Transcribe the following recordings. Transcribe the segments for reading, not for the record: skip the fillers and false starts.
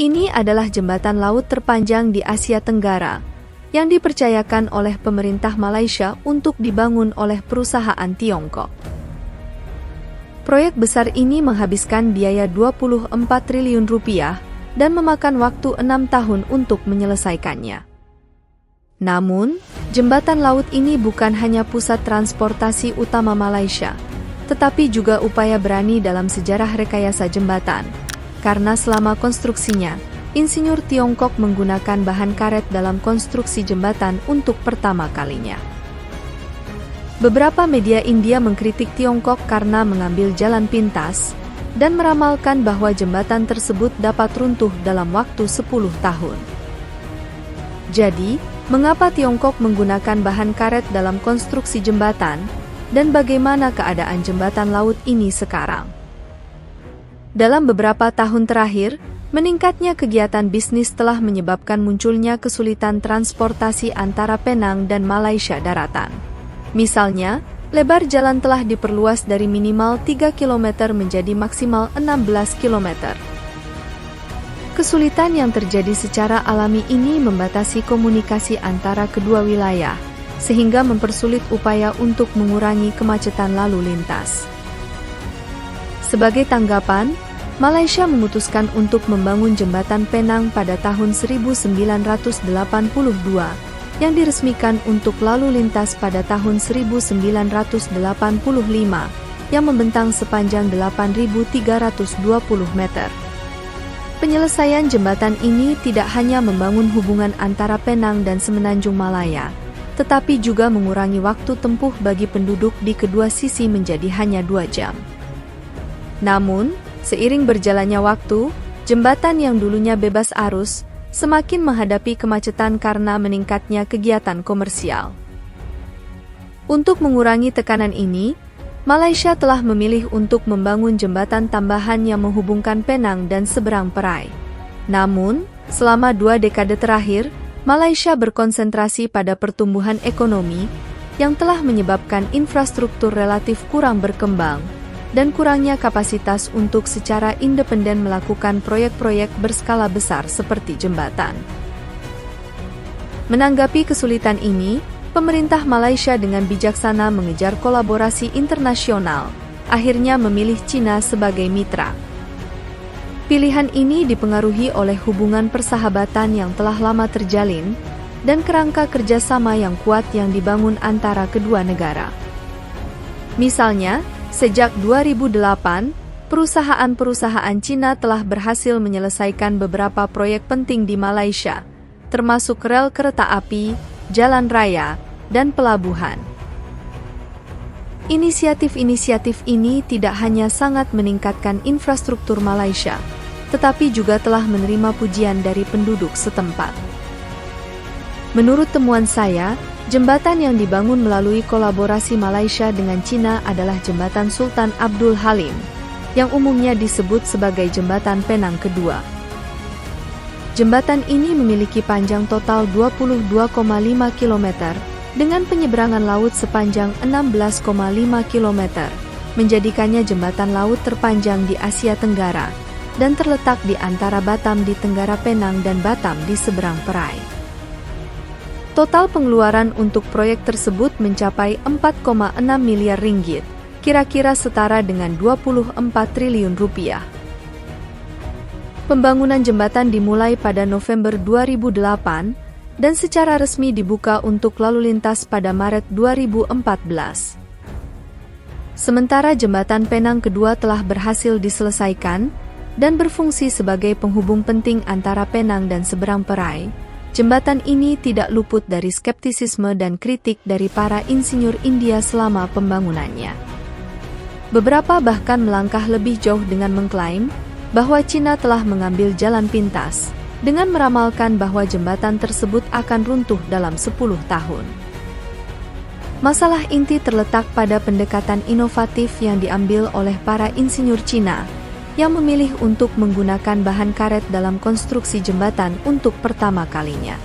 Ini adalah jembatan laut terpanjang di Asia Tenggara, yang dipercayakan oleh pemerintah Malaysia untuk dibangun oleh perusahaan Tiongkok. Proyek besar ini menghabiskan biaya 24 triliun rupiah dan memakan waktu 6 tahun untuk menyelesaikannya. Namun, jembatan laut ini bukan hanya pusat transportasi utama Malaysia, tetapi juga upaya berani dalam sejarah rekayasa jembatan, karena selama konstruksinya, insinyur Tiongkok menggunakan bahan karet dalam konstruksi jembatan untuk pertama kalinya. Beberapa media India mengkritik Tiongkok karena mengambil jalan pintas dan meramalkan bahwa jembatan tersebut dapat runtuh dalam waktu 10 tahun. Jadi, mengapa Tiongkok menggunakan bahan karet dalam konstruksi jembatan, dan bagaimana keadaan jembatan laut ini sekarang? Dalam beberapa tahun terakhir, meningkatnya kegiatan bisnis telah menyebabkan munculnya kesulitan transportasi antara Penang dan Malaysia daratan. Misalnya, lebar jalan telah diperluas dari minimal 3 km menjadi maksimal 16 km. Kesulitan yang terjadi secara alami ini membatasi komunikasi antara kedua wilayah, sehingga mempersulit upaya untuk mengurangi kemacetan lalu lintas. Sebagai tanggapan, Malaysia memutuskan untuk membangun jembatan Penang pada tahun 1982, yang diresmikan untuk lalu lintas pada tahun 1985, yang membentang sepanjang 8.320 meter. Penyelesaian jembatan ini tidak hanya membangun hubungan antara Penang dan Semenanjung Malaya, tetapi juga mengurangi waktu tempuh bagi penduduk di kedua sisi menjadi hanya 2 jam. Namun, seiring berjalannya waktu, jembatan yang dulunya bebas arus semakin menghadapi kemacetan karena meningkatnya kegiatan komersial. Untuk mengurangi tekanan ini, Malaysia telah memilih untuk membangun jembatan tambahan yang menghubungkan Penang dan seberang perai. Namun, selama 2 dekade terakhir, Malaysia berkonsentrasi pada pertumbuhan ekonomi yang telah menyebabkan infrastruktur relatif kurang berkembang dan kurangnya kapasitas untuk secara independen melakukan proyek-proyek berskala besar seperti jembatan. Menanggapi kesulitan ini, pemerintah Malaysia dengan bijaksana mengejar kolaborasi internasional, akhirnya memilih China sebagai mitra. Pilihan ini dipengaruhi oleh hubungan persahabatan yang telah lama terjalin dan kerangka kerjasama yang kuat yang dibangun antara kedua negara. Misalnya, sejak 2008, perusahaan-perusahaan Cina telah berhasil menyelesaikan beberapa proyek penting di Malaysia, termasuk rel kereta api, jalan raya, dan pelabuhan. Inisiatif-inisiatif ini tidak hanya sangat meningkatkan infrastruktur Malaysia, tetapi juga telah menerima pujian dari penduduk setempat. Menurut temuan saya, jembatan yang dibangun melalui kolaborasi Malaysia dengan Cina adalah Jembatan Sultan Abdul Halim, yang umumnya disebut sebagai Jembatan Penang Kedua. Jembatan ini memiliki panjang total 22,5 km, dengan penyeberangan laut sepanjang 16,5 km, menjadikannya jembatan laut terpanjang di Asia Tenggara, dan terletak di antara Batam di Tenggara Penang dan Batam di seberang perai. Total pengeluaran untuk proyek tersebut mencapai 4,6 miliar ringgit, kira-kira setara dengan 24 triliun rupiah. Pembangunan jembatan dimulai pada November 2008 dan secara resmi dibuka untuk lalu lintas pada Maret 2014. Sementara jembatan Penang Kedua telah berhasil diselesaikan dan berfungsi sebagai penghubung penting antara Penang dan seberang perai, jembatan ini tidak luput dari skeptisisme dan kritik dari para insinyur India selama pembangunannya. Beberapa bahkan melangkah lebih jauh dengan mengklaim bahwa Cina telah mengambil jalan pintas, dengan meramalkan bahwa jembatan tersebut akan runtuh dalam 10 tahun. Masalah inti terletak pada pendekatan inovatif yang diambil oleh para insinyur Cina, yang memilih untuk menggunakan bahan karet dalam konstruksi jembatan untuk pertama kalinya.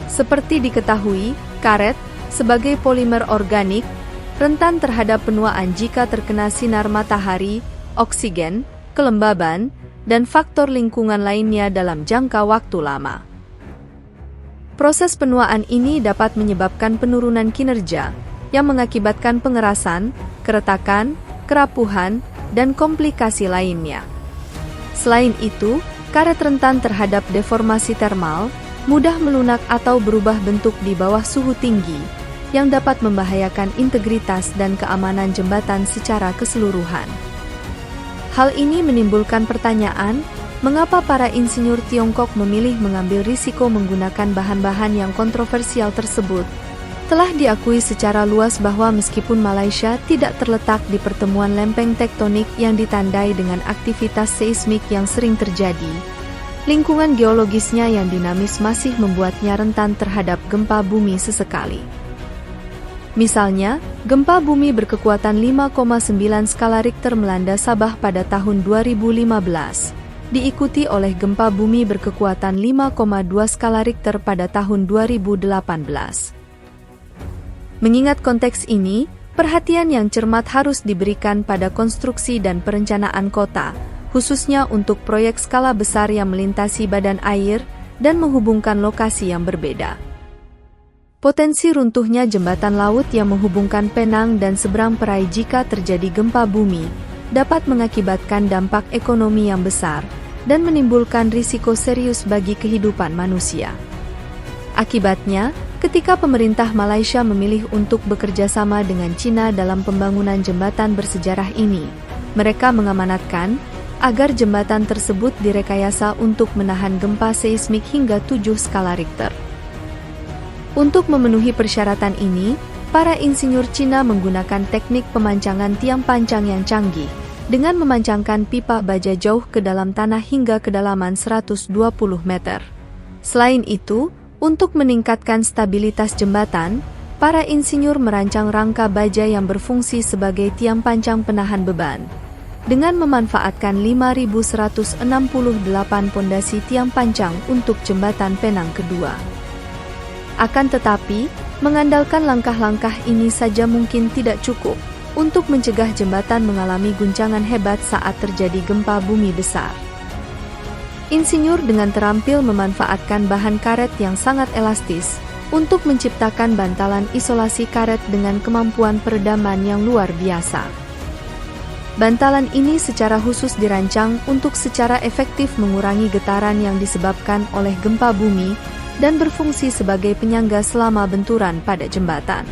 Seperti diketahui, karet, sebagai polimer organik, rentan terhadap penuaan jika terkena sinar matahari, oksigen, kelembaban, dan faktor lingkungan lainnya dalam jangka waktu lama. Proses penuaan ini dapat menyebabkan penurunan kinerja yang mengakibatkan pengerasan, keretakan, kerapuhan, dan komplikasi lainnya. Selain itu, karet rentan terhadap deformasi termal, mudah melunak atau berubah bentuk di bawah suhu tinggi, yang dapat membahayakan integritas dan keamanan jembatan secara keseluruhan. Hal ini menimbulkan pertanyaan, mengapa para insinyur Tiongkok memilih mengambil risiko menggunakan bahan-bahan yang kontroversial tersebut? Telah diakui secara luas bahwa meskipun Malaysia tidak terletak di pertemuan lempeng tektonik yang ditandai dengan aktivitas seismik yang sering terjadi, lingkungan geologisnya yang dinamis masih membuatnya rentan terhadap gempa bumi sesekali. Misalnya, gempa bumi berkekuatan 5,9 skala Richter melanda Sabah pada tahun 2015, diikuti oleh gempa bumi berkekuatan 5,2 skala Richter pada tahun 2018. Mengingat konteks ini, perhatian yang cermat harus diberikan pada konstruksi dan perencanaan kota, khususnya untuk proyek skala besar yang melintasi badan air dan menghubungkan lokasi yang berbeda. Potensi runtuhnya jembatan laut yang menghubungkan Penang dan seberang Perai jika terjadi gempa bumi dapat mengakibatkan dampak ekonomi yang besar dan menimbulkan risiko serius bagi kehidupan manusia. Akibatnya, ketika pemerintah Malaysia memilih untuk bekerja sama dengan China dalam pembangunan jembatan bersejarah ini, mereka mengamanatkan agar jembatan tersebut direkayasa untuk menahan gempa seismik hingga 7 skala Richter. Untuk memenuhi persyaratan ini, para insinyur Cina menggunakan teknik pemancangan tiang pancang yang canggih, dengan memancangkan pipa baja jauh ke dalam tanah hingga kedalaman 120 meter. Selain itu, untuk meningkatkan stabilitas jembatan, para insinyur merancang rangka baja yang berfungsi sebagai tiang pancang penahan beban, dengan memanfaatkan 5.168 pondasi tiang pancang untuk jembatan Penang kedua. Akan tetapi, mengandalkan langkah-langkah ini saja mungkin tidak cukup untuk mencegah jembatan mengalami guncangan hebat saat terjadi gempa bumi besar. Insinyur dengan terampil memanfaatkan bahan karet yang sangat elastis untuk menciptakan bantalan isolasi karet dengan kemampuan peredaman yang luar biasa. Bantalan ini secara khusus dirancang untuk secara efektif mengurangi getaran yang disebabkan oleh gempa bumi dan berfungsi sebagai penyangga selama benturan pada jembatan.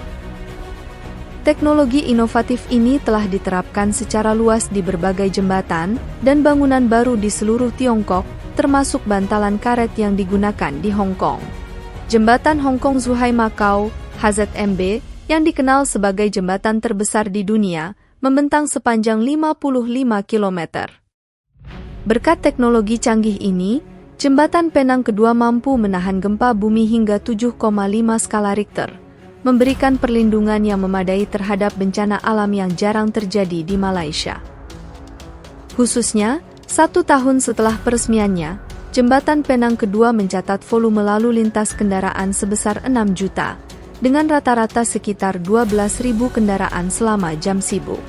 Teknologi inovatif ini telah diterapkan secara luas di berbagai jembatan dan bangunan baru di seluruh Tiongkok, termasuk bantalan karet yang digunakan di Hong Kong. Jembatan Hong Kong-Zhuhai Macau, HZMB, yang dikenal sebagai jembatan terbesar di dunia, membentang sepanjang 55 km. Berkat teknologi canggih ini, jembatan Penang kedua mampu menahan gempa bumi hingga 7,5 skala Richter, memberikan perlindungan yang memadai terhadap bencana alam yang jarang terjadi di Malaysia. Khususnya, 1 tahun setelah peresmiannya, jembatan Penang kedua mencatat volume lalu lintas kendaraan sebesar 6 juta, dengan rata-rata sekitar 12.000 kendaraan selama jam sibuk.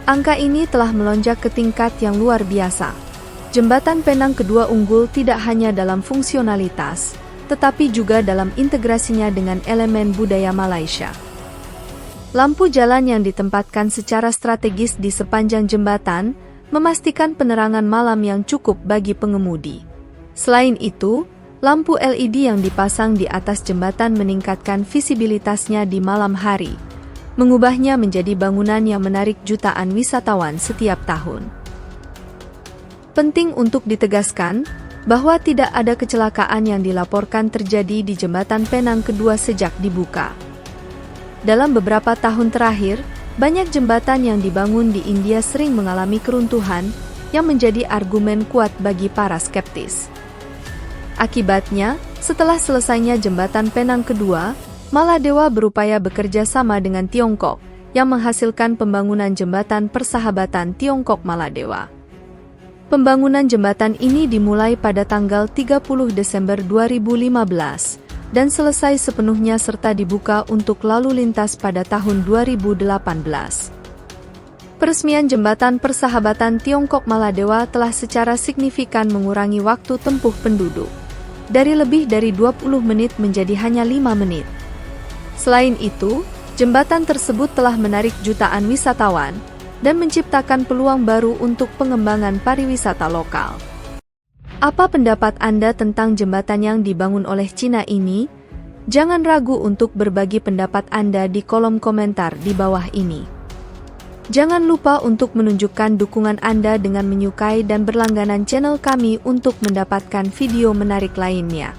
Angka ini telah melonjak ke tingkat yang luar biasa. Jembatan Penang kedua unggul tidak hanya dalam fungsionalitas, tetapi juga dalam integrasinya dengan elemen budaya Malaysia. Lampu jalan yang ditempatkan secara strategis di sepanjang jembatan memastikan penerangan malam yang cukup bagi pengemudi. Selain itu, lampu LED yang dipasang di atas jembatan meningkatkan visibilitasnya di malam hari, mengubahnya menjadi bangunan yang menarik jutaan wisatawan setiap tahun. Penting untuk ditegaskan bahwa tidak ada kecelakaan yang dilaporkan terjadi di jembatan Penang kedua sejak dibuka. Dalam beberapa tahun terakhir, banyak jembatan yang dibangun di India sering mengalami keruntuhan, yang menjadi argumen kuat bagi para skeptis. Akibatnya, setelah selesainya jembatan Penang kedua, Maladewa berupaya bekerja sama dengan Tiongkok, yang menghasilkan pembangunan jembatan persahabatan Tiongkok-Maladewa. Pembangunan jembatan ini dimulai pada tanggal 30 Desember 2015, dan selesai sepenuhnya serta dibuka untuk lalu lintas pada tahun 2018. Peresmian Jembatan Persahabatan Tiongkok-Maladewa telah secara signifikan mengurangi waktu tempuh penduduk dari lebih dari 20 menit menjadi hanya 5 menit. Selain itu, jembatan tersebut telah menarik jutaan wisatawan dan menciptakan peluang baru untuk pengembangan pariwisata lokal. Apa pendapat Anda tentang jembatan yang dibangun oleh Cina ini? Jangan ragu untuk berbagi pendapat Anda di kolom komentar di bawah ini. Jangan lupa untuk menunjukkan dukungan Anda dengan menyukai dan berlangganan channel kami untuk mendapatkan video menarik lainnya.